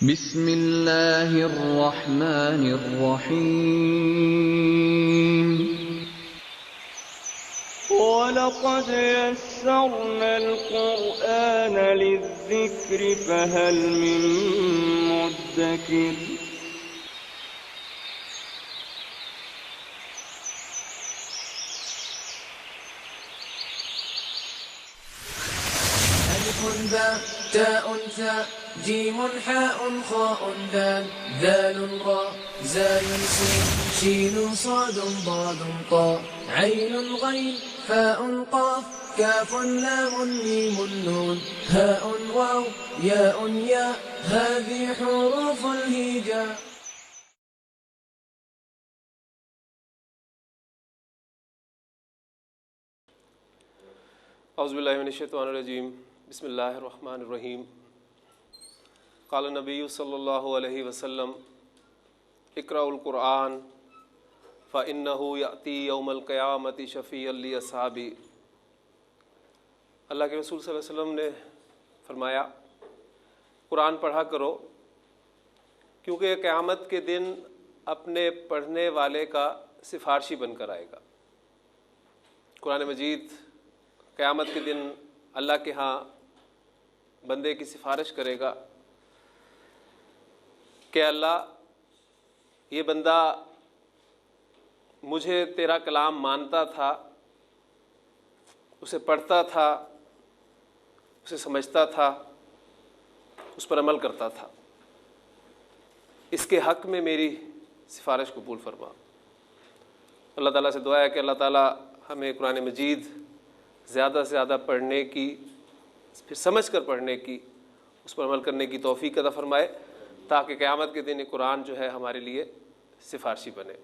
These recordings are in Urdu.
بسم اللہ الرحمن الرحیم وَلَقَدْ يَسَّرْنَا الْقُرْآنَ لِلذِّكْرِ فَهَلْ مِن مُّدَّكِرٍ ألف باء تاء ثاء جيم حاء خاء دال ذال راء زاي سين شين صاد ضاد طاء عين غين فاء قاف كاف لام ميم نون هاء واو ياء ياء هذه حروف الهجاء. اعوذ باللہ من الشیطان الرجیم بسم اللہ الرحمن الرحیم قال النبی صلی اللہ علیہ وسلم اقرأوا القرآن فإنه یأتی یوم القیامة شفیعا لأصحابی. اللہ کے رسول صلی اللہ علیہ وسلم نے فرمایا قرآن پڑھا کرو کیونکہ قیامت کے دن اپنے پڑھنے والے کا سفارشی بن کر آئے گا. قرآن مجید قیامت کے دن اللہ کے ہاں بندے کی سفارش کرے گا کہ اللہ یہ بندہ مجھے تیرا کلام مانتا تھا، اسے پڑھتا تھا، اسے سمجھتا تھا، اس پر عمل کرتا تھا، اس کے حق میں میری سفارش قبول فرما. اللہ تعالیٰ سے دعا ہے کہ اللہ تعالیٰ ہمیں قرآن مجید زیادہ سے زیادہ پڑھنے کی، پھر سمجھ کر پڑھنے کی، اس پر عمل کرنے کی توفیق عطا فرمائے تاکہ قیامت کے دن یہ قرآن جو ہے ہمارے لیے سفارشی بنے.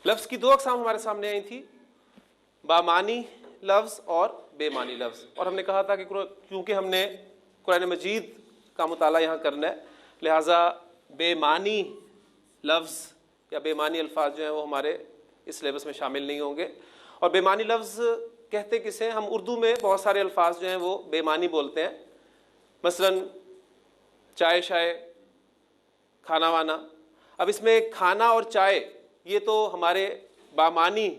لفظ کی دو اقسام ہمارے سامنے آئی تھی، بامانی لفظ اور بے معنی لفظ، اور ہم نے کہا تھا کہ کیونکہ ہم نے قرآن مجید کا مطالعہ یہاں کرنا ہے لہٰذا بے معنی لفظ یا بے معنی الفاظ جو ہیں وہ ہمارے اس سلیبس میں شامل نہیں ہوں گے. اور بے معنی لفظ کہتے کسے؟ ہم اردو میں بہت سارے الفاظ جو ہیں وہ بے معنی بولتے ہیں، مثلا چائے شائے، کھانا وانا. اب اس میں کھانا اور چائے یہ تو ہمارے بامانی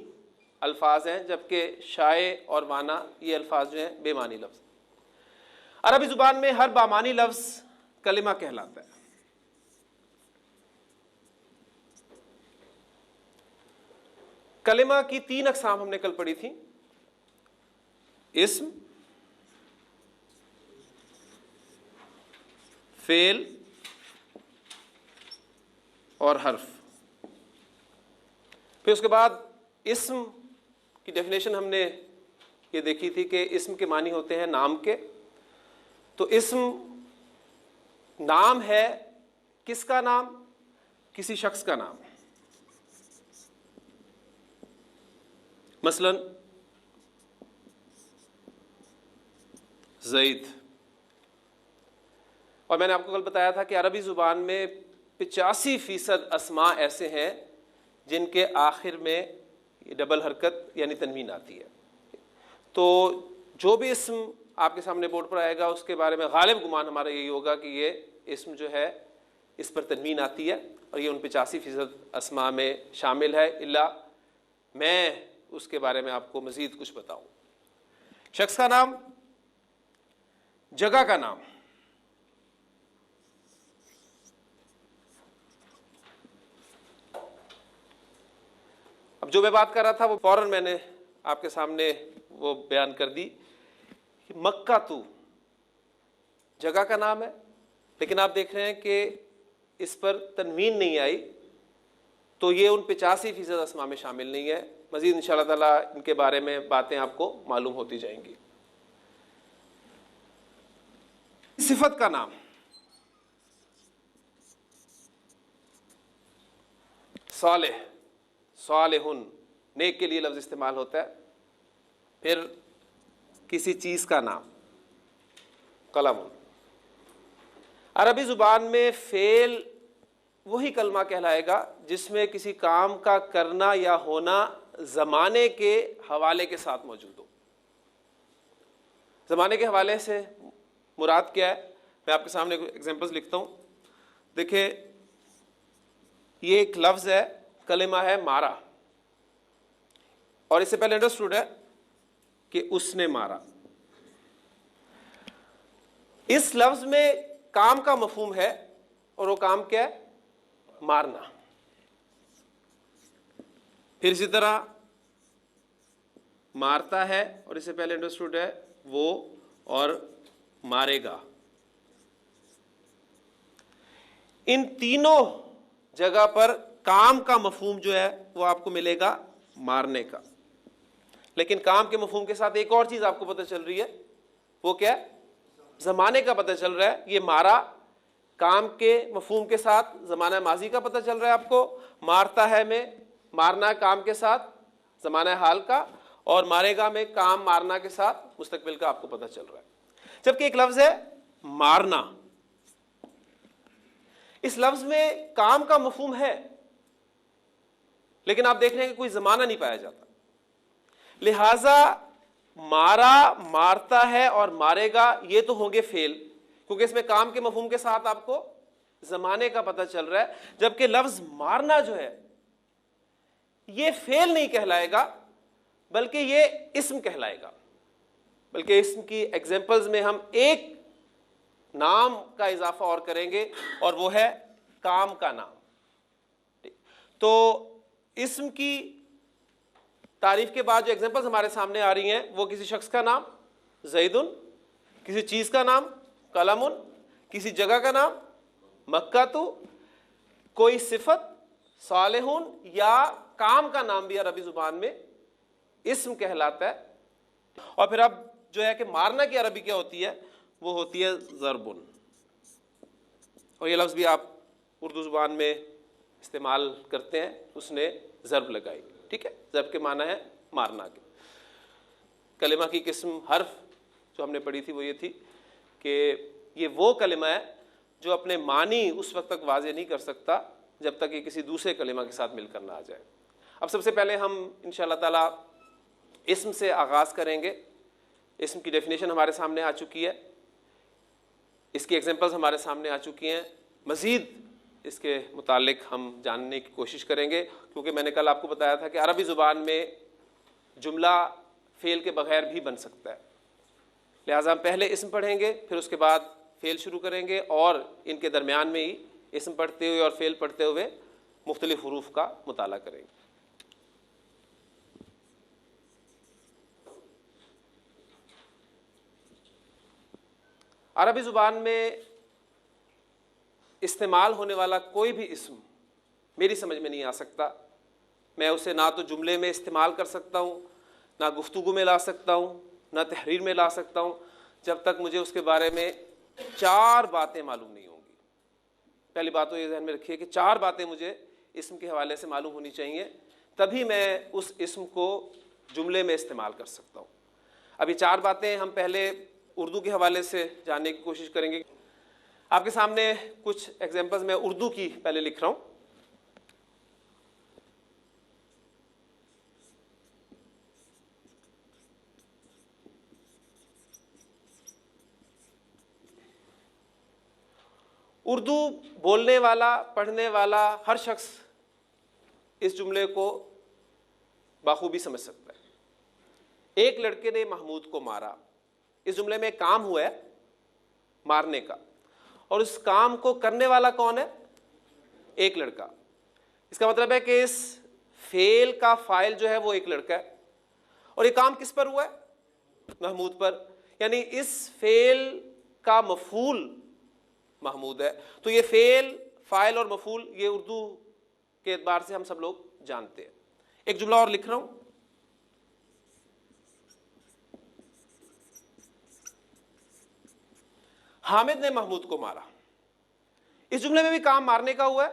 الفاظ ہیں، جبکہ شائع اور وانا یہ الفاظ جو ہیں بے معنی لفظ. عربی زبان میں ہر بامانی لفظ کلمہ کہلاتا ہے. کلمہ کی تین اقسام ہم نے کل پڑھی تھی، اسم، فعل اور حرف. پھر اس کے بعد اسم کی ڈیفینیشن ہم نے یہ دیکھی تھی کہ اسم کے معنی ہوتے ہیں نام کے. تو اسم نام ہے، کس کا نام؟ کسی شخص کا نام. مثلا زید. اور میں نے آپ کو کل بتایا تھا کہ عربی زبان میں 85% اسماء ایسے ہیں جن کے آخر میں ڈبل حرکت یعنی تنوین آتی ہے. تو جو بھی اسم آپ کے سامنے بورڈ پر آئے گا اس کے بارے میں غالب گمان ہمارا یہی ہوگا کہ یہ اسم جو ہے اس پر تنوین آتی ہے اور یہ ان 85% اسماء میں شامل ہے، الا میں اس کے بارے میں آپ کو مزید کچھ بتاؤں. شخص کا نام، جگہ کا نام. اب جو میں بات کر رہا تھا وہ فوراً میں نے آپ کے سامنے وہ بیان کر دی کہ مکہ تو جگہ کا نام ہے، لیکن آپ دیکھ رہے ہیں کہ اس پر تنوین نہیں آئی، تو یہ ان 85% اسماء میں شامل نہیں ہے. مزید انشاءاللہ تعالیٰ ان کے بارے میں باتیں آپ کو معلوم ہوتی جائیں گی. صفت کا نام، صالح، صالحن نیک کے لیے لفظ استعمال ہوتا ہے. پھر کسی چیز کا نام قلم. عربی زبان میں فعل وہی کلمہ کہلائے گا جس میں کسی کام کا کرنا یا ہونا زمانے کے حوالے کے ساتھ موجود ہو. زمانے کے حوالے سے مراد کیا ہے؟ میں آپ کے سامنے ایگزامپلز لکھتا ہوں. دیکھیں یہ ایک لفظ ہے, کلمہ ہے مارا, اور اس سے پہلے انڈرسٹوڈ ہے کہ اس نے مارا. اس لفظ میں کام کا مفہوم ہے, اور وہ کام کیا ہے؟ مارنا. پھر اسی طرح مارتا ہے, اور اس سے پہلے انڈرسٹوڈ ہے وہ, اور مارے گا. ان تینوں جگہ پر کام کا مفہوم جو ہے وہ آپ کو ملے گا مارنے کا. لیکن کام کے مفہوم کے ساتھ ایک اور چیز آپ کو پتہ چل رہی ہے, وہ کیا ہے؟ زمانے کا پتہ چل رہا ہے. یہ مارا کام کے مفہوم کے ساتھ زمانہ ماضی کا پتہ چل رہا ہے آپ کو, مارتا ہے میں مارنا کام کے ساتھ زمانہ حال کا, اور مارے گا میں کام مارنا کے ساتھ مستقبل کا آپ کو پتہ چل رہا ہے. جبکہ ایک لفظ ہے مارنا, اس لفظ میں کام کا مفہوم ہے, لیکن آپ دیکھ رہے ہیں کہ کوئی زمانہ نہیں پایا جاتا. لہذا مارا, مارتا ہے اور مارے گا یہ تو ہوں گے فعل, کیونکہ اس میں کام کے مفہوم کے ساتھ آپ کو زمانے کا پتہ چل رہا ہے. جبکہ لفظ مارنا جو ہے یہ فعل نہیں کہلائے گا, بلکہ یہ اسم کہلائے گا. بلکہ اسم کی ایگزامپلز میں ہم ایک نام کا اضافہ اور کریں گے, اور وہ ہے کام کا نام. تو اسم کی تعریف کے بعد جو ایگزامپلز ہمارے سامنے آ رہی ہیں وہ کسی شخص کا نام زیدن, کسی چیز کا نام قلمن, کسی جگہ کا نام مکہ تو, کوئی صفت صالحون, یا کام کا نام بھی عربی زبان میں اسم کہلاتا ہے. اور پھر اب جو ہے کہ مارنا کی عربی کیا ہوتی ہے؟ وہ ہوتی ہے ضربن. اور یہ لفظ بھی آپ اردو زبان میں استعمال کرتے ہیں, اس نے ضرب لگائی. ٹھیک ہے, ضرب کے معنی ہے مارنا کے. کلمہ کی قسم حرف جو ہم نے پڑھی تھی وہ یہ تھی کہ یہ وہ کلمہ ہے جو اپنے معنی اس وقت تک واضح نہیں کر سکتا جب تک یہ کسی دوسرے کلمہ کے ساتھ مل کر نہ آ جائے. اب سب سے پہلے ہم انشاءاللہ تعالی اسم سے آغاز کریں گے. اسم کی ڈیفینیشن ہمارے سامنے آ چکی ہے, اس کی ایگزامپلز ہمارے سامنے آ چکی ہیں. مزید اس کے متعلق ہم جاننے کی کوشش کریں گے, کیونکہ میں نے کل آپ کو بتایا تھا کہ عربی زبان میں جملہ فعل کے بغیر بھی بن سکتا ہے. لہٰذا ہم پہلے اسم پڑھیں گے, پھر اس کے بعد فعل شروع کریں گے, اور ان کے درمیان میں ہی اسم پڑھتے ہوئے اور فعل پڑھتے ہوئے مختلف حروف کا مطالعہ کریں گے. عربی زبان میں استعمال ہونے والا کوئی بھی اسم میری سمجھ میں نہیں آ سکتا. میں اسے نہ تو جملے میں استعمال کر سکتا ہوں, نہ گفتگو میں لا سکتا ہوں, نہ تحریر میں لا سکتا ہوں, جب تک مجھے اس کے بارے میں 4 باتیں معلوم نہیں ہوں گی. پہلی بات تو یہ ذہن میں رکھیے کہ 4 باتیں مجھے اسم کے حوالے سے معلوم ہونی چاہیے, تبھی میں اس اسم کو جملے میں استعمال کر سکتا ہوں. اب یہ 4 باتیں ہم پہلے اردو کے حوالے سے جاننے کی کوشش کریں گے. آپ کے سامنے کچھ ایگزامپلز میں اردو کی پہلے لکھ رہا ہوں. اردو بولنے والا, پڑھنے والا ہر شخص اس جملے کو بخوبی سمجھ سکتا ہے. ایک لڑکے نے محمود کو مارا. اس جملے میں کام ہوا ہے مارنے کا, اور اس کام کو کرنے والا کون ہے؟ ایک لڑکا. اس کا مطلب ہے کہ اس فعل کا فاعل جو ہے وہ ایک لڑکا ہے, اور یہ کام کس پر ہوا ہے؟ محمود پر. یعنی اس فعل کا مفعول محمود ہے. تو یہ فعل, فاعل اور مفعول یہ اردو کے اعتبار سے ہم سب لوگ جانتے ہیں. ایک جملہ اور لکھ رہا ہوں. حامد نے محمود کو مارا. اس جملے میں بھی کام مارنے کا ہوا ہے,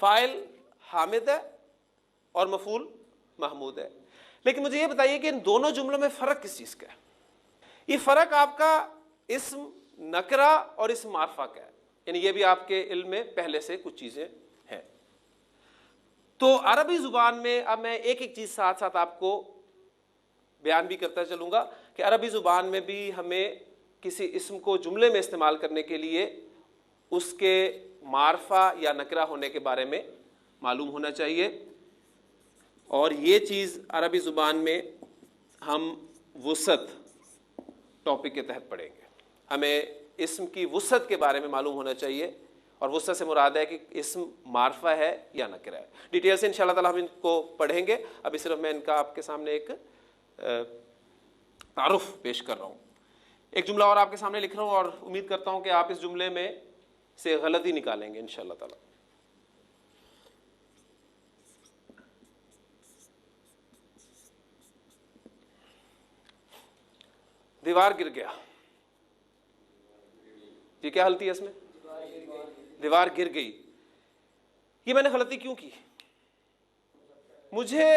فاعل حامد ہے اور مفعول محمود ہے. لیکن مجھے یہ بتائیے کہ ان دونوں جملوں میں فرق کس چیز کا ہے؟ یہ فرق آپ کا اسم نکرہ اور اسم معرفہ کا ہے. یعنی یہ بھی آپ کے علم میں پہلے سے کچھ چیزیں ہیں. تو عربی زبان میں اب میں ایک ایک چیز ساتھ ساتھ آپ کو بیان بھی کرتا چلوں گا کہ عربی زبان میں بھی ہمیں کسی اسم کو جملے میں استعمال کرنے کے لیے اس کے معرفہ یا نکرہ ہونے کے بارے میں معلوم ہونا چاہیے. اور یہ چیز عربی زبان میں ہم وسعت ٹاپک کے تحت پڑھیں گے. ہمیں اسم کی وسعت کے بارے میں معلوم ہونا چاہیے, اور وسعت سے مراد ہے کہ اسم معرفہ ہے یا نکرہ ہے. ڈیٹیل سے انشاءاللہ تعالی ہم ان کو پڑھیں گے. ابھی صرف میں ان کا آپ کے سامنے ایک تعارف پیش کر رہا ہوں. ایک جملہ اور آپ کے سامنے لکھ رہا ہوں, اور امید کرتا ہوں کہ آپ اس جملے میں سے غلطی نکالیں گے انشاءاللہ تعالی. دیوار گر گیا. یہ کیا غلطی ہے اس میں؟ دیوار گر گئی. یہ میں نے غلطی کیوں کی؟ مجھے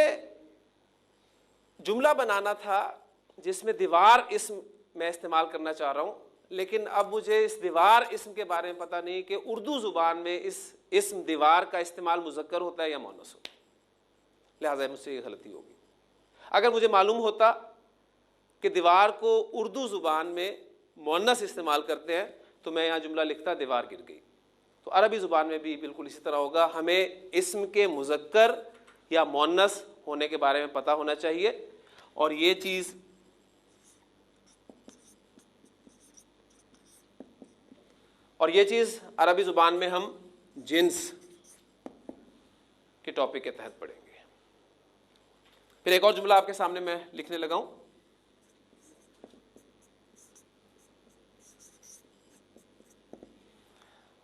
جملہ بنانا تھا جس میں دیوار اسم میں استعمال کرنا چاہ رہا ہوں, لیکن اب مجھے اس دیوار اسم کے بارے میں پتہ نہیں کہ اردو زبان میں اس اسم دیوار کا استعمال مذکر ہوتا ہے یا مؤنث ہوتا ہے. لہٰذا مجھ سے یہ غلطی ہوگی. اگر مجھے معلوم ہوتا کہ دیوار کو اردو زبان میں مؤنث استعمال کرتے ہیں تو میں یہاں جملہ لکھتا دیوار گر گئی. تو عربی زبان میں بھی بالکل اسی طرح ہوگا. ہمیں اسم کے مذکر یا مؤنث ہونے کے بارے میں پتہ ہونا چاہیے, اور یہ چیز عربی زبان میں ہم جنس کے ٹاپک کے تحت پڑھیں گے. پھر ایک اور جملہ آپ کے سامنے میں لکھنے لگا ہوں.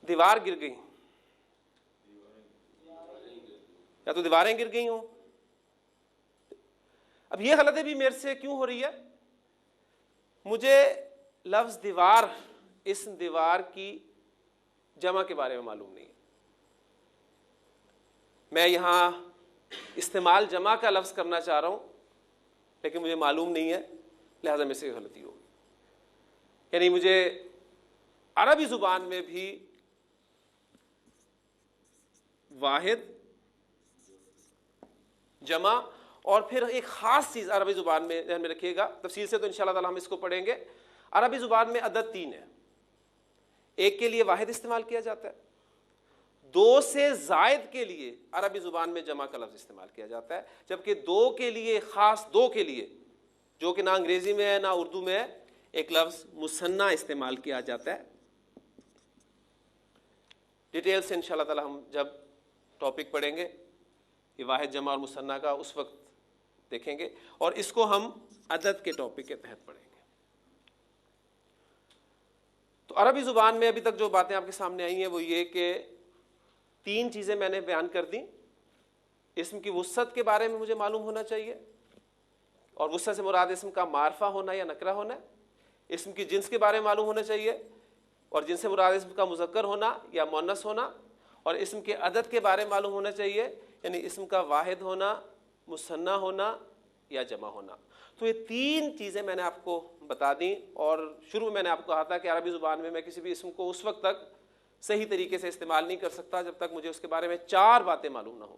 دیوار گر گئی, یا تو دیواریں گر گئی ہوں. اب یہ غلطی بھی میرے سے کیوں ہو رہی ہے؟ مجھے لفظ دیوار اسم دیوار کی جمع کے بارے میں معلوم نہیں ہے. میں یہاں استعمال جمع کا لفظ کرنا چاہ رہا ہوں لیکن مجھے معلوم نہیں ہے, لہذا میرے سے غلطی ہوگی. یعنی مجھے عربی زبان میں بھی واحد, جمع, اور پھر ایک خاص چیز عربی زبان میں ذہن میں رکھیے گا. تفصیل سے تو انشاءاللہ تعالی ہم اس کو پڑھیں گے. عربی زبان میں عدد 3 ہے. ایک کے لیے واحد استعمال کیا جاتا ہے, 2 سے زائد کے لیے عربی زبان میں جمع کا لفظ استعمال کیا جاتا ہے, جبکہ 2 کے لیے, خاص 2 کے لیے, جو کہ نہ انگریزی میں ہے نہ اردو میں ہے, ایک لفظ مثنیٰ استعمال کیا جاتا ہے. ڈیٹیل سے انشاءاللہ تعالی ہم جب ٹاپک پڑھیں گے یہ واحد, جمع اور مثنیٰ کا, اس وقت دیکھیں گے, اور اس کو ہم عدد کے ٹاپک کے تحت پڑھیں گے. تو عربی زبان میں ابھی تک جو باتیں آپ کے سامنے آئی ہیں وہ یہ کہ 3 چیزیں میں نے بیان کر دیں. اسم کی وسعت کے بارے میں مجھے معلوم ہونا چاہیے, اور وسعت سے مراد اسم کا معرفہ ہونا یا نکرہ ہونا ہے. اسم کی جنس کے بارے میں معلوم ہونا چاہیے, اور جنس سے مراد اسم کا مذکر ہونا یا مؤنث ہونا, اور اسم کے عدد کے بارے میں معلوم ہونا چاہیے, یعنی اسم کا واحد ہونا, مثنیٰ ہونا یا جمع ہونا. تو یہ 3 چیزیں میں نے آپ کو بتا دیں, اور شروع میں نے آپ کو کہا تھا کہ عربی زبان میں کسی بھی اسم کو اس وقت تک صحیح طریقے سے استعمال نہیں کر سکتا جب تک مجھے اس کے بارے میں 4 باتیں معلوم نہ ہوں.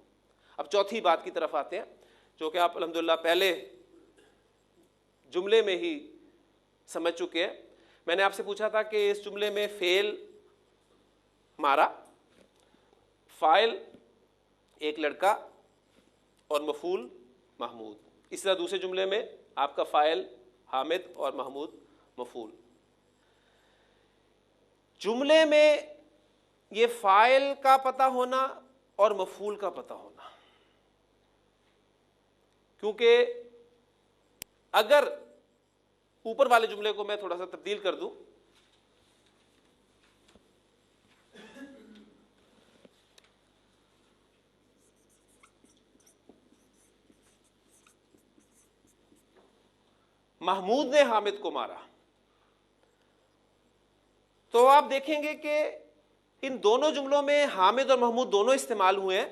اب چوتھی بات کی طرف آتے ہیں, جو کہ آپ الحمدللہ پہلے جملے میں ہی سمجھ چکے ہیں. میں نے آپ سے پوچھا تھا کہ اس جملے میں فعل مارا, فاعل ایک لڑکا, اور مفعول محمود. اس طرح دوسرے جملے میں آپ کا فاعل حامد اور محمود مفعول. جملے میں یہ فاعل کا پتہ ہونا اور مفعول کا پتہ ہونا, کیونکہ اگر اوپر والے جملے کو میں تھوڑا سا تبدیل کر دوں, محمود نے حامد کو مارا, تو آپ دیکھیں گے کہ ان دونوں جملوں میں حامد اور محمود دونوں استعمال ہوئے ہیں,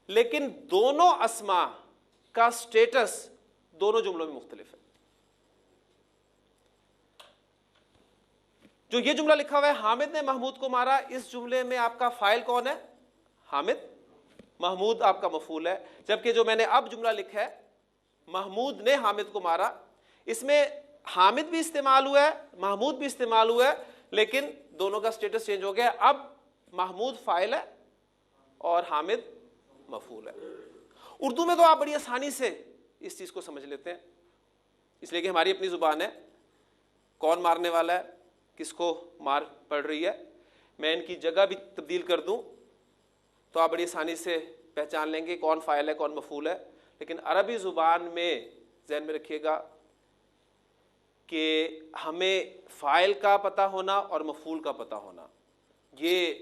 لیکن دونوں اسما کا سٹیٹس دونوں جملوں میں مختلف ہے. جو یہ جملہ لکھا ہوا ہے حامد نے محمود کو مارا، اس جملے میں آپ کا فاعل کون ہے؟ حامد. محمود آپ کا مفعول ہے. جبکہ جو میں نے اب جملہ لکھا ہے محمود نے حامد کو مارا، اس میں حامد بھی استعمال ہوا ہے، محمود بھی استعمال ہوا ہے، لیکن دونوں کا سٹیٹس چینج ہو گیا. اب محمود فاعل ہے اور حامد مفعول ہے. اردو میں تو آپ بڑی آسانی سے اس چیز کو سمجھ لیتے ہیں، اس لیے کہ ہماری اپنی زبان ہے. کون مارنے والا ہے، کس کو مار پڑ رہی ہے، میں ان کی جگہ بھی تبدیل کر دوں تو آپ بڑی آسانی سے پہچان لیں گے کون فاعل ہے کون مفعول ہے. لیکن عربی زبان میں ذہن میں رکھیے گا کہ ہمیں فاعل کا پتہ ہونا اور مفعول کا پتہ ہونا یہ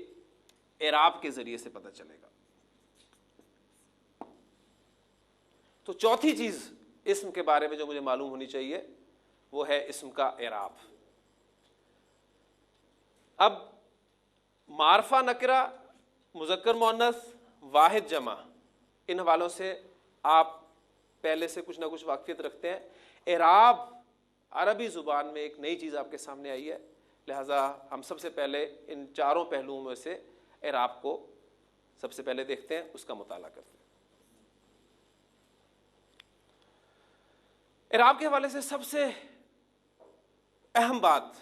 اعراب کے ذریعے سے پتہ چلے گا. تو چوتھی چیز اسم کے بارے میں جو مجھے معلوم ہونی چاہیے وہ ہے اسم کا اعراب. اب معرفہ نکرہ، مذکر مؤنث، واحد جمع، ان حوالوں سے آپ پہلے سے کچھ نہ کچھ واقفیت رکھتے ہیں. اعراب عربی زبان میں ایک نئی چیز آپ کے سامنے آئی ہے، لہٰذا ہم سب سے پہلے ان چاروں پہلوؤں میں سے اعراب کو سب سے پہلے دیکھتے ہیں، اس کا مطالعہ کرتے ہیں. اعراب کے حوالے سے سب سے اہم بات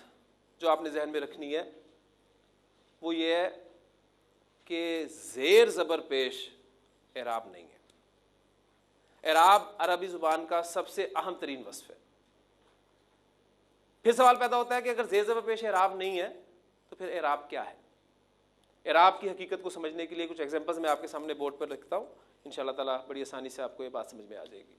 جو آپ نے ذہن میں رکھنی ہے وہ یہ ہے کہ زیر زبر پیش اعراب نہیں ہے. اعراب عربی زبان کا سب سے اہم ترین وصف ہے. پھر سوال پیدا ہوتا ہے کہ اگر زیر زبر پیش اعراب نہیں ہے تو پھر اعراب کیا ہے؟ اعراب کی حقیقت کو سمجھنے کے لیے کچھ ایگزامپلز میں آپ کے سامنے بورڈ پر لکھتا ہوں، انشاءاللہ تعالیٰ بڑی آسانی سے آپ کو یہ بات سمجھ میں آ جائے گی.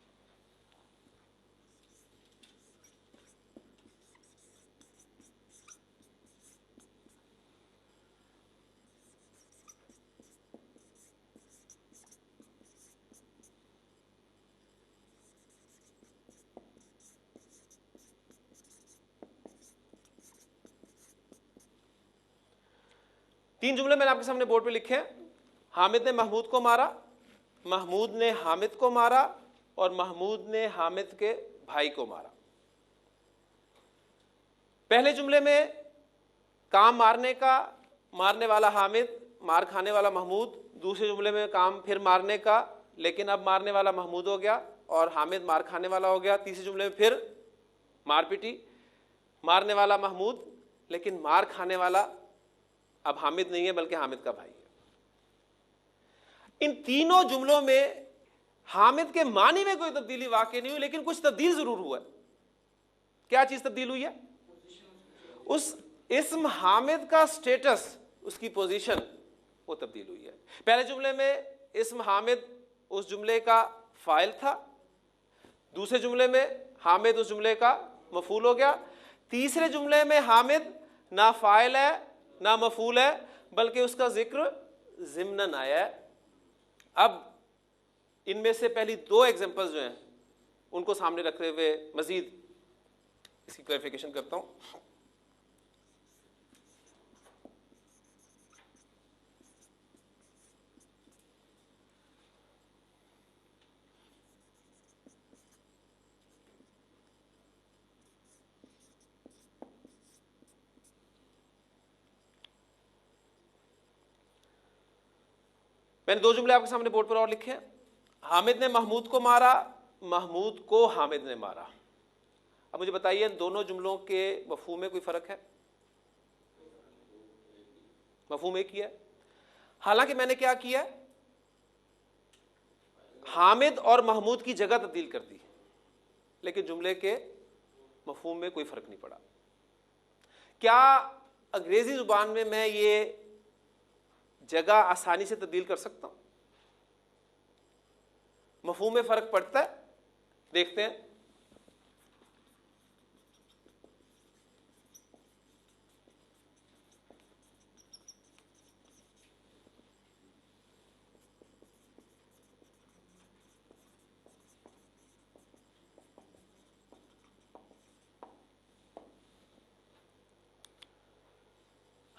تین جملے میں نے آپ کے سامنے بورڈ پہ لکھے ہیں. حامد نے محمود کو مارا، محمود نے حامد کو مارا اور محمود نے حامد کے بھائی کو مارا. پہلے جملے میں کام مارنے کا، مارنے والا حامد، مار کھانے والا محمود. دوسرے جملے میں کام پھر مارنے کا، لیکن اب مارنے والا محمود ہو گیا اور حامد مار کھانے والا ہو گیا. تیسرے جملے میں پھر مار پیٹی، مارنے والا محمود لیکن مار کھانے والا اب حامد نہیں ہے بلکہ حامد کا بھائی ہے. ان تینوں جملوں میں حامد کے معنی میں کوئی تبدیلی واقع نہیں ہوئی، لیکن کچھ تبدیل ضرور ہوا ہے. کیا چیز تبدیل ہوئی ہے؟ اس اسم حامد کا سٹیٹس، اس کی پوزیشن وہ تبدیل ہوئی ہے. پہلے جملے میں اسم حامد اس جملے کا فاعل تھا، دوسرے جملے میں حامد اس جملے کا مفعول ہو گیا، تیسرے جملے میں حامد نہ فاعل ہے نہ مفعول ہے بلکہ اس کا ذکر ضمناً آیا ہے. اب ان میں سے پہلی دو ایگزامپلز جو ہیں ان کو سامنے رکھتے ہوئے مزید اس کی کلیریفیکیشن کرتا ہوں. میں نے دو جملے آپ کے سامنے بورڈ پر اور لکھے ہیں. حامد نے محمود کو مارا، محمود کو حامد نے مارا. اب مجھے بتائیے دونوں جملوں کے مفہوم میں کوئی فرق ہے؟ مفہوم ایک ہی ہے. حالانکہ میں نے کیا کیا، حامد اور محمود کی جگہ تبدیل کر دی، لیکن جملے کے مفہوم میں کوئی فرق نہیں پڑا. کیا انگریزی زبان میں میں یہ جگہ آسانی سے تبدیل کر سکتا ہوں؟ مفہوم میں فرق پڑتا ہے؟ دیکھتے ہیں.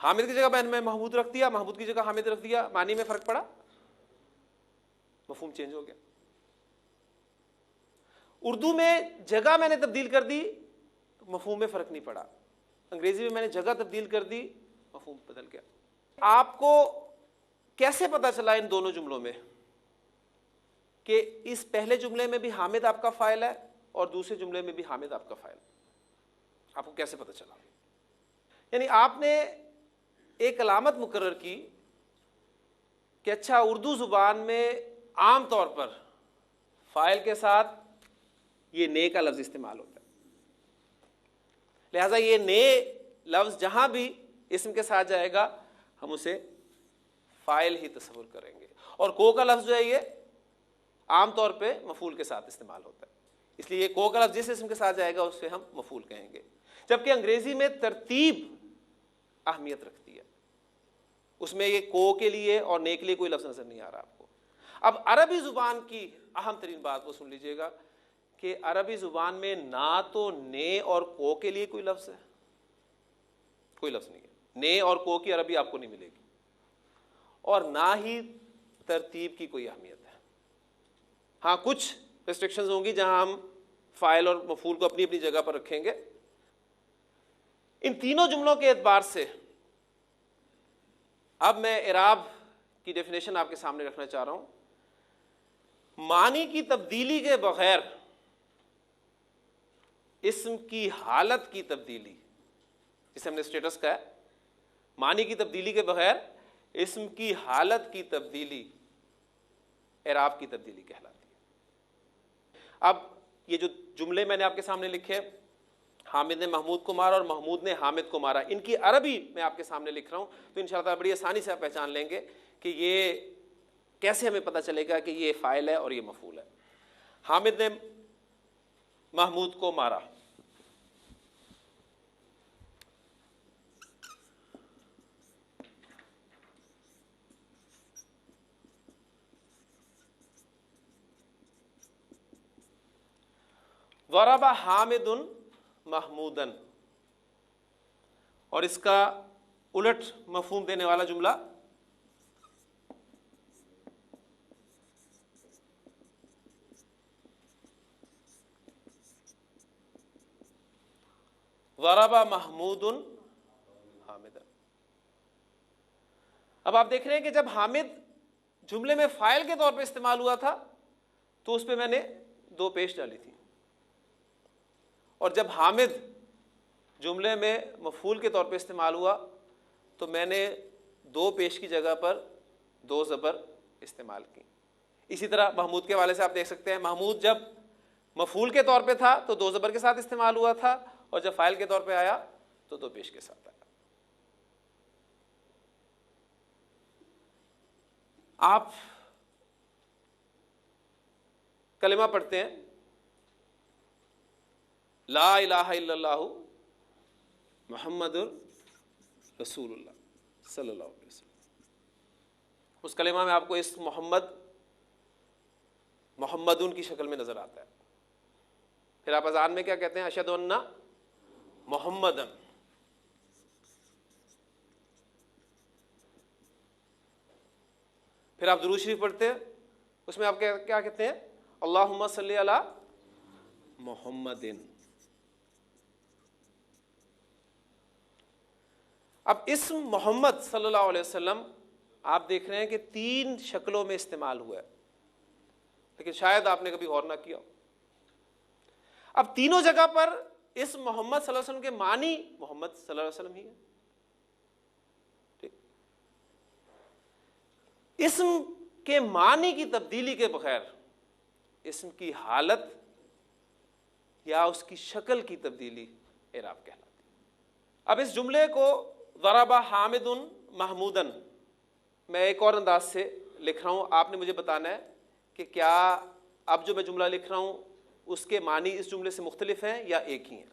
حامد کی جگہ میں محمود رکھ دیا، محمود کی جگہ حامد رکھ دیا، معنی میں فرق پڑا؟ مفہوم چینج ہو گیا. اردو میں جگہ میں نے تبدیل کر دی تو مفہوم میں فرق نہیں پڑا. انگریزی میں نے جگہ تبدیل کر دی, مفہوم بدل گیا. آپ کو کیسے پتا چلا ان دونوں جملوں میں کہ اس پہلے جملے میں بھی حامد آپ کا فاعل ہے اور دوسرے جملے میں بھی حامد آپ کا فاعل؟ آپ کو کیسے پتا چلا؟ یعنی آپ نے ایک علامت مقرر کی کہ اچھا اردو زبان میں عام طور پر فاعل کے ساتھ یہ نے کا لفظ استعمال ہوتا ہے, لہذا یہ نے لفظ جہاں بھی اسم کے ساتھ جائے گا ہم اسے فاعل ہی تصور کریں گے, اور کو کا لفظ جو ہے یہ عام طور پہ مفعول کے ساتھ استعمال ہوتا ہے, اس لیے یہ کو کا لفظ جس اسم کے ساتھ جائے گا اس سے ہم مفعول کہیں گے. جبکہ انگریزی میں ترتیب اہمیت رکھتی ہے, اس میں یہ کو کے لیے اور نے کے لیے کوئی لفظ نظر نہیں آ رہا آپ کو. اب عربی زبان کی اہم ترین بات وہ سن لیجئے گا کہ عربی زبان میں نہ تو نے اور کو کے لیے کوئی لفظ ہے, کوئی لفظ نہیں ہے. نے اور کو کی عربی آپ کو نہیں ملے گی, اور نہ ہی ترتیب کی کوئی اہمیت ہے. ہاں کچھ ریسٹرکشنز ہوں گی جہاں ہم فاعل اور مفعول کو اپنی اپنی جگہ پر رکھیں گے. ان تینوں جملوں کے اعتبار سے اب میں اعراب کی ڈیفینیشن آپ کے سامنے رکھنا چاہ رہا ہوں. معنی کی تبدیلی کے بغیر اسم کی حالت کی تبدیلی, جسے ہم نے اسٹیٹس کہا ہے, معنی کی تبدیلی کے بغیر اسم کی حالت کی تبدیلی اعراب کی تبدیلی کہلاتی ہے. اب یہ جو جملے میں نے آپ کے سامنے لکھے, حامد نے محمود کو مارا اور محمود نے حامد کو مارا, ان کی عربی میں آپ کے سامنے لکھ رہا ہوں, تو انشاءاللہ تعالیٰ بڑی آسانی سے آپ پہچان لیں گے کہ یہ کیسے ہمیں پتہ چلے گا کہ یہ فاعل ہے اور یہ مفعول ہے. حامد نے محمود کو مارا. ضرب حامد محمودن, اور اس کا الٹ مفہوم دینے والا جملہ ضرب محمود حامد. اب آپ دیکھ رہے ہیں کہ جب حامد جملے میں فاعل کے طور پہ استعمال ہوا تھا تو اس پہ میں نے دو پیش ڈالی تھی, اور جب حامد جملے میں مفعول کے طور پہ استعمال ہوا تو میں نے دو پیش کی جگہ پر دو زبر استعمال کی. اسی طرح محمود کے حوالے سے آپ دیکھ سکتے ہیں, محمود جب مفعول کے طور پہ تھا تو دو زبر کے ساتھ استعمال ہوا تھا, اور جب فاعل کے طور پہ آیا تو دو پیش کے ساتھ آیا. آپ کلمہ پڑھتے ہیں لا الہ الا اللہ محمد رسول اللہ صلی اللہ علیہ وسلم. اس کلمہ میں آپ کو اس محمدن کی شکل میں نظر آتا ہے. پھر آپ اذان میں کیا کہتے ہیں؟ اشہد ان محمدن. پھر آپ درود شریف پڑھتے ہیں, اس میں آپ کیا کہتے ہیں؟ اللہم صلی علی محمدن. اب اسم محمد صلی اللہ علیہ وسلم آپ دیکھ رہے ہیں کہ تین شکلوں میں استعمال ہوا ہے, لیکن شاید آپ نے کبھی غور نہ کیا. اب تینوں جگہ پر اسم محمد صلی اللہ علیہ وسلم کے معنی محمد صلی اللہ علیہ وسلم ہی ہے. ٹھیک, اسم کے معنی کی تبدیلی کے بغیر اسم کی حالت یا اس کی شکل کی تبدیلی اعراب کہلاتی ہے. اب اس جملے کو ضرب حامد محمودن میں ایک اور انداز سے لکھ رہا ہوں, آپ نے مجھے بتانا ہے کہ کیا اب جو میں جملہ لکھ رہا ہوں اس کے معنی اس جملے سے مختلف ہیں یا ایک ہی ہیں.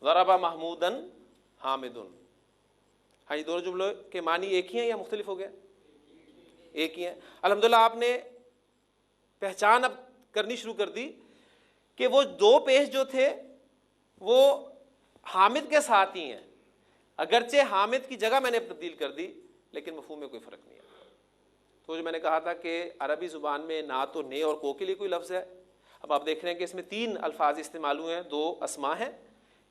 ضرب محمودن حامدن, ہاں یہ دونوں جملوں کے معنی ایک ہی ہیں یا مختلف ہو گئے؟ ایک ہی ہیں. الحمدللہ آپ نے پہچان اب کرنی شروع کر دی کہ وہ دو پیش جو تھے وہ حامد کے ساتھ ہی ہیں، اگرچہ حامد کی جگہ میں نے تبدیل کر دی لیکن مفہوم میں کوئی فرق نہیں ہے۔ تو جو میں نے کہا تھا کہ عربی زبان میں نہ تو نے اور کو کے لیے کوئی لفظ ہے، اب آپ دیکھ رہے ہیں کہ اس میں 3 الفاظ استعمال ہوئے ہیں، 2 اسماء ہیں،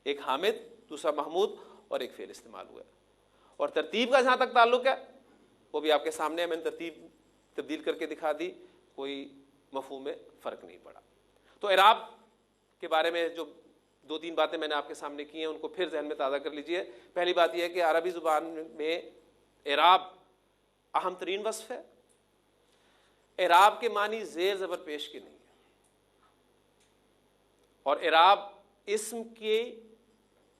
ایک حامد، دوسرا محمود، اور ایک فعل استعمال ہوا ہے۔ اور ترتیب کا جہاں تک تعلق ہے وہ بھی آپ کے سامنے ہے، میں نے ترتیب تبدیل کر کے دکھا دی، کوئی مفہوم میں فرق نہیں پڑا۔ تو اعراب کے بارے میں جو 2-3 باتیں میں نے آپ کے سامنے کی ہیں ان کو پھر ذہن میں تازہ کر لیجئے۔ پہلی بات یہ ہے کہ عربی زبان میں اعراب اہم ترین وصف ہے۔ اعراب کے معنی زیر زبر پیش کے نہیں ہے، اور اعراب اسم کے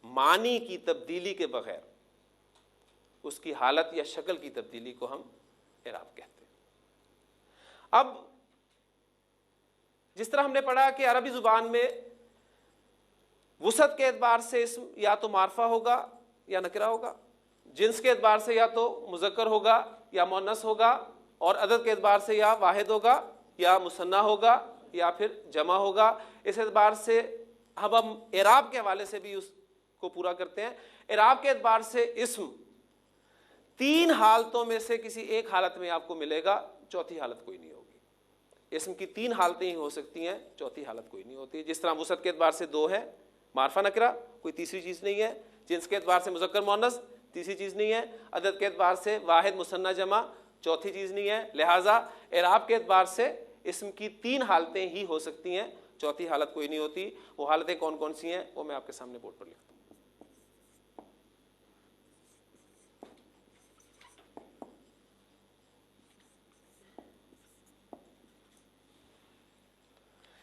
معنی کی تبدیلی کے بغیر اس کی حالت یا شکل کی تبدیلی کو ہم اعراب کہتے ہیں۔ اب جس طرح ہم نے پڑھا کہ عربی زبان میں وسعت کے اعتبار سے اسم یا تو معرفہ ہوگا یا نکرہ ہوگا، جنس کے اعتبار سے یا تو مذکر ہوگا یا مؤنث ہوگا، اور عدد کے اعتبار سے یا واحد ہوگا یا مثنیٰ ہوگا یا پھر جمع ہوگا۔ اس اعتبار سے ہم اعراب کے حوالے سے بھی اس کو پورا کرتے ہیں۔ اعراب کے اعتبار سے اسم 3 حالتوں میں سے کسی ایک حالت میں آپ کو ملے گا، چوتھی حالت کوئی نہیں ہوگی۔ اسم کی 3 حالتیں ہی ہو سکتی ہیں، چوتھی حالت کوئی نہیں ہوتی۔ جس طرح وسعت کے اعتبار سے 2 ہے، معرفہ نکرہ، کوئی تیسری چیز نہیں ہے، جنس کے اعتبار سے مذکر مؤنث، تیسری چیز نہیں ہے، عدد کے اعتبار سے واحد مثنیٰ جمع، چوتھی چیز نہیں ہے۔ لہٰذا اعراب کے اعتبار سے اسم کی 3 حالتیں ہی ہو سکتی ہیں، چوتھی حالت کوئی نہیں ہوتی۔ وہ حالتیں کون کون سی ہیں وہ میں آپ کے سامنے بورڈ پر لکھتا ہوں۔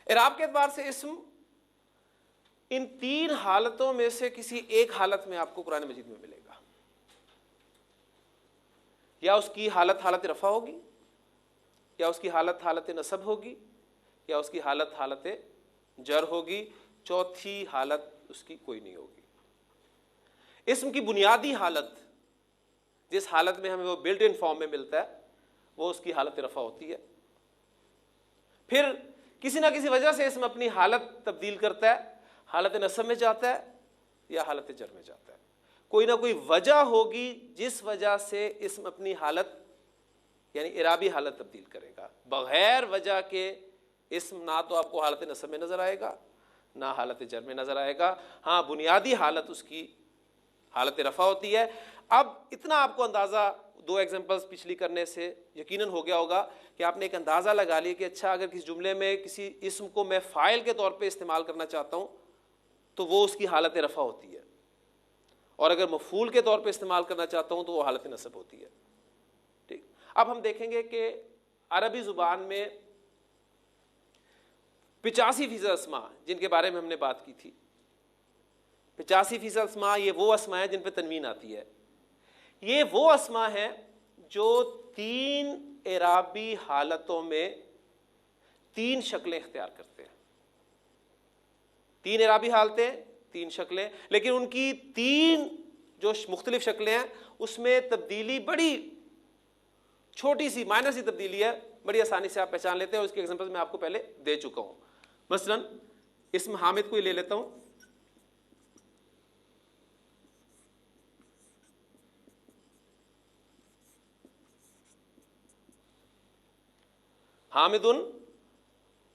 اعراب کے اعتبار سے اسم ان 3 حالتوں میں سے کسی ایک حالت میں آپ کو قرآن مجید میں ملے گا، یا اس کی حالت حالت رفع ہوگی، یا اس کی حالت حالت نصب ہوگی، یا اس کی حالت حالت جر ہوگی، چوتھی حالت اس کی کوئی نہیں ہوگی۔ اسم کی بنیادی حالت جس حالت میں ہمیں وہ بلٹ ان فارم میں ملتا ہے وہ اس کی حالت رفع ہوتی ہے۔ پھر کسی نہ کسی وجہ سے اسم اپنی حالت تبدیل کرتا ہے، حالت نصب میں جاتا ہے یا حالت جر میں جاتا ہے۔ کوئی نہ کوئی وجہ ہوگی جس وجہ سے اسم اپنی حالت یعنی اعرابی حالت تبدیل کرے گا۔ بغیر وجہ کے اسم نہ تو آپ کو حالت نصب میں نظر آئے گا نہ حالت جر میں نظر آئے گا، ہاں بنیادی حالت اس کی حالت رفع ہوتی ہے۔ اب اتنا آپ کو اندازہ 2 ایگزامپلس پچھلی کرنے سے یقیناً ہو گیا ہوگا کہ آپ نے ایک اندازہ لگا لیا کہ اچھا اگر کسی جملے میں کسی اسم کو میں فاعل کے طور پہ استعمال کرنا چاہتا ہوں تو وہ اس کی حالت رفع ہوتی ہے، اور اگر مفعول کے طور پہ استعمال کرنا چاہتا ہوں تو وہ حالت نصب ہوتی ہے۔ ٹھیک، اب ہم دیکھیں گے کہ عربی زبان میں 85% اسماء جن کے بارے میں ہم نے بات کی تھی، 85% اسماء یہ وہ اسماء ہیں جن پہ تنوین آتی ہے۔ یہ وہ اسماء ہیں جو 3 اعرابی حالتوں میں 3 شکلیں اختیار کرتے ہیں۔ 3 اعرابی حالتیں، 3 شکلیں، لیکن ان کی 3 جو مختلف شکلیں ہیں اس میں تبدیلی بڑی چھوٹی سی مائنر سی تبدیلی ہے، بڑی آسانی سے آپ پہچان لیتے ہیں، اور اس کے ایگزامپل میں آپ کو پہلے دے چکا ہوں۔ مثلا اسم حامد کو ہی لے لیتا ہوں۔ حامدن،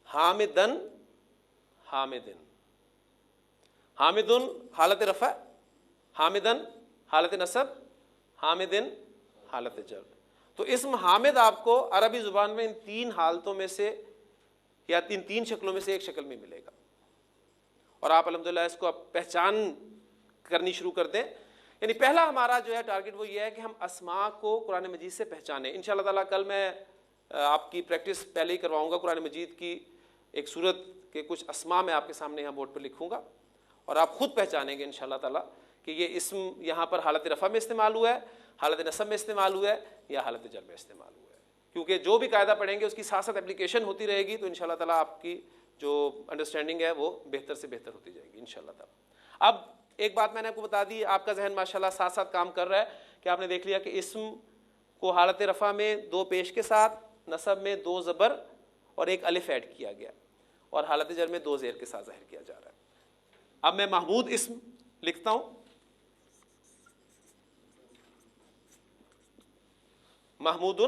حامدن، حامدن۔ حامدن حالت رفع، حامدن حالت نصب، حامدن حالت جر۔ تو اسم حامد آپ کو عربی زبان میں ان 3 حالتوں میں سے یا 3 شکلوں میں سے ایک شکل میں ملے گا، اور آپ الحمدللہ اس کو پہچان کرنی شروع کر دیں۔ یعنی پہلا ہمارا جو ہے ٹارگٹ وہ یہ ہے کہ ہم اسماء کو قرآن مجید سے پہچانیں۔ انشاءاللہ تعالیٰ کل میں آپ کی پریکٹس پہلے ہی کرواؤں گا، قرآن مجید کی ایک سورت کے کچھ اسماء میں آپ کے سامنے یہاں بورڈ پر لکھوں گا، اور آپ خود پہچانیں گے انشاءاللہ تعالیٰ کہ یہ اسم یہاں پر حالت رفع میں استعمال ہوا ہے، حالت نصب میں استعمال ہوا ہے یا حالت جر میں استعمال ہوا ہے۔ کیونکہ جو بھی قاعدہ پڑھیں گے اس کی ساتھ ساتھ اپلیکیشن ہوتی رہے گی، تو انشاءاللہ تعالیٰ آپ کی جو انڈرسٹینڈنگ ہے وہ بہتر سے بہتر ہوتی جائے گی انشاءاللہ تعالیٰ۔ اب ایک بات میں نے آپ کو بتا دی، آپ کا ذہن ماشاءاللہ ساتھ ساتھ کام کر رہا ہے کہ آپ نے دیکھ لیا کہ اسم کو حالت رفع میں 2 پیش کے ساتھ، نصب میں 2 زبر اور 1 الف ایڈ کیا گیا، اور حالت جر میں 2 زیر کے ساتھ ظاہر کیا جا رہا ہے۔ اب میں محمود اسم لکھتا ہوں, محمود,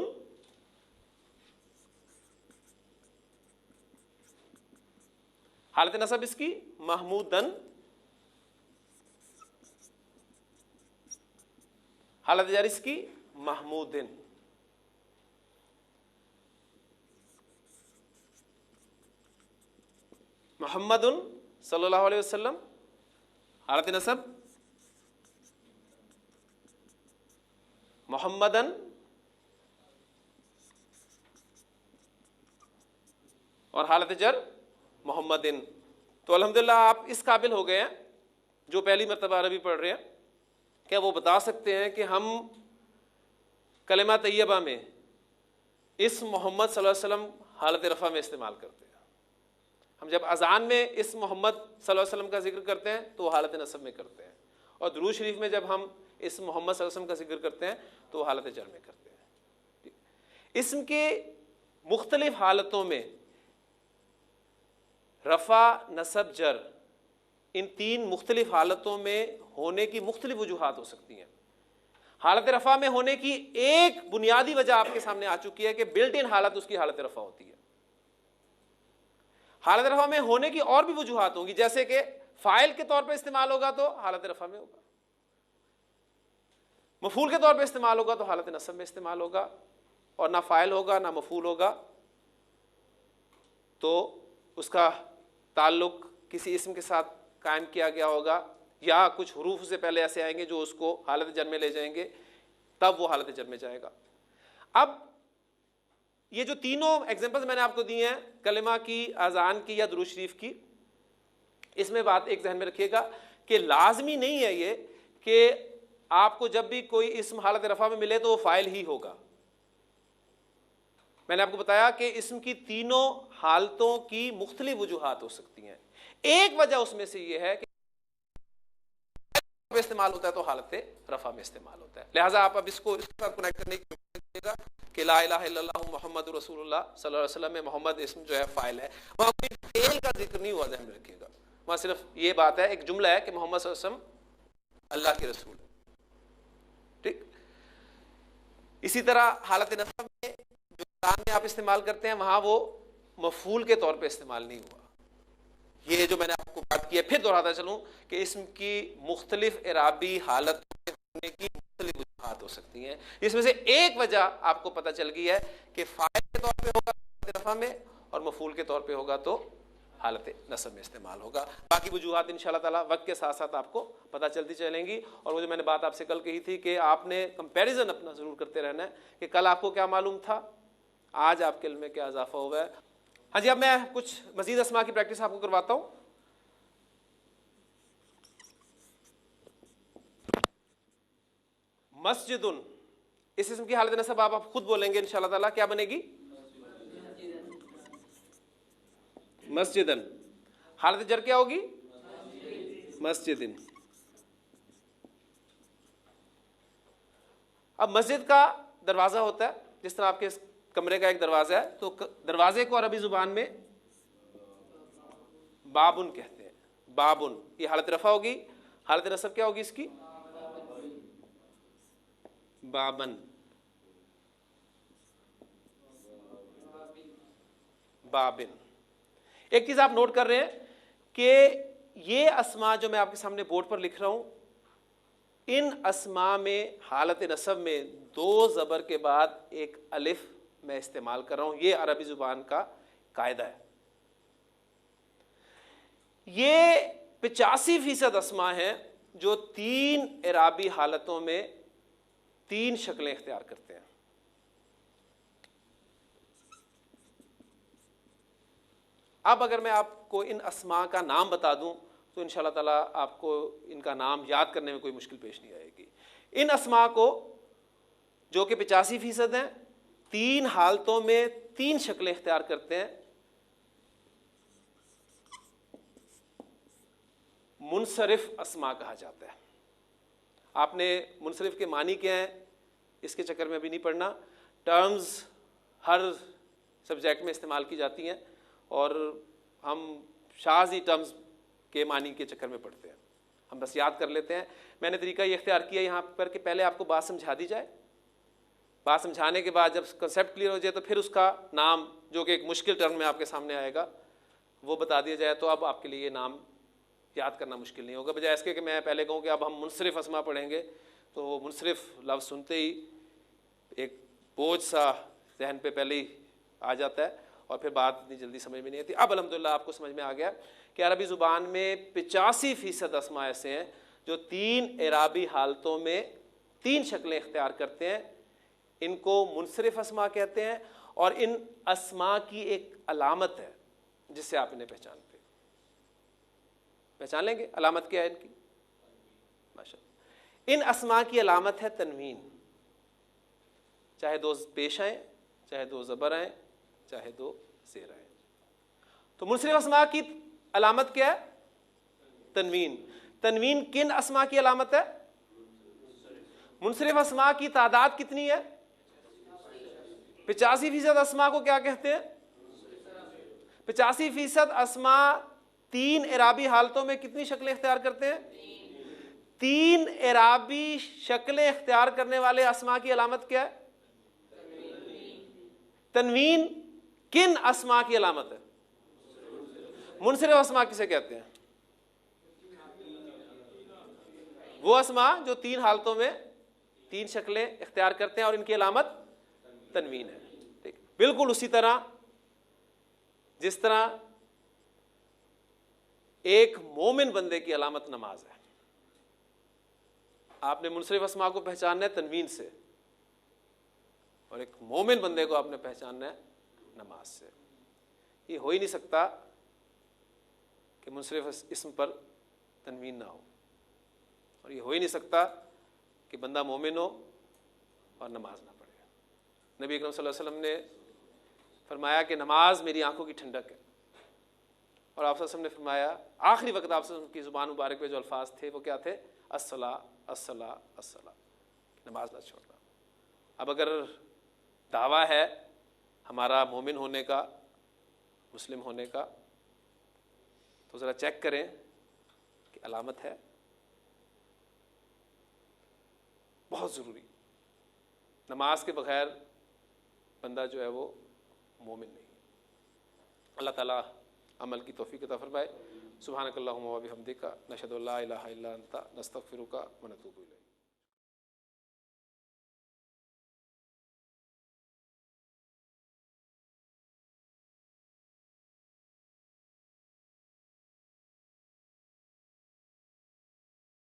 حالت نصب اس کی محمودن, حالت جر اس کی محمودن, محمد صلی اللہ علیہ وسلم, حالت نصب محمدن, اور حالت جر محمدن. تو الحمدللہ آپ اس قابل ہو گئے ہیں جو پہلی مرتبہ عربی پڑھ رہے ہیں کہ وہ بتا سکتے ہیں کہ ہم کلمہ طیبہ میں اسم محمد صلی اللہ علیہ وسلم حالت رفع میں استعمال کرتے ہیں. ہم جب اذان میں اسم محمد صلی اللہ علیہ وسلم کا ذکر کرتے ہیں تو وہ حالت نصب میں کرتے ہیں, اور درود شریف میں جب ہم اسم محمد صلی اللہ علیہ وسلم کا ذکر کرتے ہیں تو وہ حالت جر میں کرتے ہیں. اسم کے مختلف حالتوں میں رفع, نصب, جر, ان تین مختلف حالتوں میں ہونے کی مختلف وجوہات ہو سکتی ہیں. حالت رفع میں ہونے کی ایک بنیادی وجہ آپ کے سامنے آ چکی ہے کہ بلٹ ان حالت اس کی حالت رفع ہوتی ہے. حالت رفع میں ہونے کی اور بھی وجوہات ہوں گی, جیسے کہ فاعل کے طور پہ استعمال ہوگا تو حالت رفع میں ہوگا, مفعول کے طور پہ استعمال ہوگا تو حالت نصب میں استعمال ہوگا, اور نہ فاعل ہوگا نہ مفعول ہوگا تو اس کا تعلق کسی اسم کے ساتھ قائم کیا گیا ہوگا, یا کچھ حروف سے پہلے ایسے آئیں گے جو اس کو حالت جر میں لے جائیں گے, تب وہ حالت جر میں جائے گا. اب یہ جو تینوں ایگزامپلز میں نے آپ کو دی ہیں, کلمہ کی, اذان کی یا درود شریف کی, اس میں بات ایک ذہن میں رکھیے گا کہ لازمی نہیں ہے یہ کہ آپ کو جب بھی کوئی اسم حالت رفع میں ملے تو وہ فاعل ہی ہوگا. میں نے آپ کو بتایا کہ اسم کی تینوں حالتوں کی مختلف وجوہات ہو سکتی ہیں. ایک وجہ اس میں سے یہ ہے کہ استعمال ہوتا ہے تو حالت رفع میں استعمال ہوتا ہے. لہٰذا آپ اب اس کو اس کے ساتھ کنیکٹ کرنے کی کوشش کیجیے گا کہ لا الہ الا اللہ محمد رسول اللہ صلی اللہ علیہ وسلم میں محمد اسم جو ہے فاعل ہے, وہاں کوئی فعل کا ذکر نہیں ہوا, ذہن میں رکھیے گا. وہاں صرف یہ بات ہے, ایک جملہ ہے کہ محمد صلی اللہ علیہ وسلم اللہ کے رسول. ٹھیک. اسی طرح حالت نصب میں جو قرآن میں آپ استعمال کرتے ہیں وہاں وہ مفعول کے طور پہ استعمال نہیں ہوا. یہ جو میں نے آپ کو بات کی ہے, پھر دہراتا چلوں کہ اسم کی مختلف اعرابی حالت ہونے کی مختلف وجوہات ہو سکتی ہیں. اس میں سے ایک وجہ آپ کو پتہ چل گئی ہے کہ فاعل کے طور پہ ہوگا حالت رفع میں, اور مفعول کے طور پہ ہوگا تو حالت نصب میں استعمال ہوگا. باقی وجوہات انشاءاللہ تعالیٰ وقت کے ساتھ ساتھ آپ کو پتہ چلتی چلیں گی. اور وہ جو میں نے بات آپ سے کل کہی تھی کہ آپ نے کمپیریزن اپنا ضرور کرتے رہنا ہے کہ کل آپ کو کیا معلوم تھا, آج آپ کے علم میں کیا اضافہ ہوا ہے. ہاں جی, اب میں کچھ مزید اسماء کی پریکٹس آپ کو کرواتا ہوں. مسجد, اس اسم کی حالت نصب آپ خود بولیں گے انشاءاللہ تعالیٰ, کیا بنے گی؟ مسجدن. حالت جر کیا ہوگی؟ مسجدن. اب مسجد کا دروازہ ہوتا ہے, جس طرح آپ کے کمرے کا ایک دروازہ ہے, تو دروازے کو عربی زبان میں بابن کہتے ہیں. بابن, یہ حالت رفع ہوگی. حالت نصب کیا ہوگی اس کی؟ بابن. بابن. ایک چیز آپ نوٹ کر رہے ہیں کہ یہ اسماء جو میں آپ کے سامنے بورڈ پر لکھ رہا ہوں, ان اسماء میں حالت نصب میں دو زبر کے بعد ایک الف میں استعمال کر رہا ہوں. یہ عربی زبان کا قاعدہ ہے. یہ 85% اسماء ہیں جو تین اعرابی حالتوں میں تین شکلیں اختیار کرتے ہیں. اب اگر میں آپ کو ان اسماء کا نام بتا دوں تو انشاءاللہ تعالیٰ آپ کو ان کا نام یاد کرنے میں کوئی مشکل پیش نہیں آئے گی. ان اسماء کو جو کہ 85% ہیں, تین حالتوں میں تین شکلیں اختیار کرتے ہیں. منصرف اسماء کہا جاتا ہے. آپ نے منصرف کے معنی کیا ہیں اس کے چکر میں بھی نہیں پڑھنا. ٹرمز ہر سبجیکٹ میں استعمال کی جاتی ہیں اور ہم شاذ ہی ٹرمز کے معنی کے چکر میں پڑتے ہیں. ہم بس یاد کر لیتے ہیں. میں نے طریقہ یہ اختیار کیا یہاں پر کہ پہلے آپ کو بات سمجھا دی جائے, بات سمجھانے کے بعد جب کنسیپٹ کلیئر ہو جائے تو پھر اس کا نام جو کہ ایک مشکل ٹرم میں آپ کے سامنے آئے گا وہ بتا دیا جائے, تو اب آپ کے لیے یہ نام یاد کرنا مشکل نہیں ہوگا. بجائے اس کے کہ میں پہلے کہوں کہ اب ہم منصرف اسما پڑھیں گے تو وہ منصرف لفظ سنتے ہی ایک بوجھ سا ذہن پہ پہلے ہی آ جاتا ہے اور پھر بات اتنی جلدی سمجھ میں نہیں آتی. اب الحمدللہ آپ کو سمجھ میں آ گیا کہ عربی زبان میں 85% اسما ایسے ہیں جو 3 اعرابی حالتوں میں 3 شکلیں اختیار کرتے ہیں. ان کو منصرف اسما کہتے ہیں اور ان اسما کی ایک علامت ہے جس سے آپ انہیں پہچانتے ہیں. پہچان لیں گے علامت کیا ہے ان کی؟ ماشاءاللہ. ان اسما کی علامت ہے تنوین, چاہے 2 پیش آئیں, چاہے 2 زبر آئیں, چاہے 2 زیر آئیں. تو منصرف اسما کی علامت کیا ہے؟ تنوین. تنوین کن اسما کی علامت ہے؟ منصرف اسما کی تعداد کتنی ہے؟ 85% اسما کو کیا کہتے ہیں؟ 85% اسما 3 اعرابی حالتوں میں کتنی شکلیں اختیار کرتے ہیں؟ 3 اعرابی شکلیں اختیار کرنے والے اسما کی علامت کیا ہے؟ تنوین کن اسما کی علامت ہے؟ منصرف اسما کسے کہتے ہیں؟ وہ اسما جو 3 حالتوں میں 3 شکلیں اختیار کرتے ہیں اور ان کی علامت تنوین ہے. ٹھیک, بالکل اسی طرح جس طرح ایک مومن بندے کی علامت نماز ہے. آپ نے منصرف اسما کو پہچاننا ہے تنوین سے اور ایک مومن بندے کو آپ نے پہچاننا ہے نماز سے. یہ ہو ہی نہیں سکتا کہ منصرف اسم پر تنوین نہ ہو, اور یہ ہو ہی نہیں سکتا کہ بندہ مومن ہو اور نماز نہ پڑھے. نبی اکرم صلی اللہ علیہ وسلم نے فرمایا کہ نماز میری آنکھوں کی ٹھنڈک ہے, اور آپ صلی اللہ علیہ وسلم نے فرمایا آخری وقت آپ صلی اللہ علیہ وسلم کی زبان مبارک پہ جو الفاظ تھے وہ کیا تھے؟ الصلاۃ الصلاۃ الصلاۃ, نماز نہ چھوڑنا. اب اگر دعویٰ ہے ہمارا مومن ہونے کا, مسلم ہونے کا, تو ذرا چیک کریں کہ علامت ہے. بہت ضروری. نماز کے بغیر بندہ جو ہے وہ مومن نہیں. اللہ تعالیٰ عمل کی توفیق عطا فرمائے. سبحانک اللہم و بحمدک نشہد ان لا الہ الا انت نستغفرک و نتوب الیک.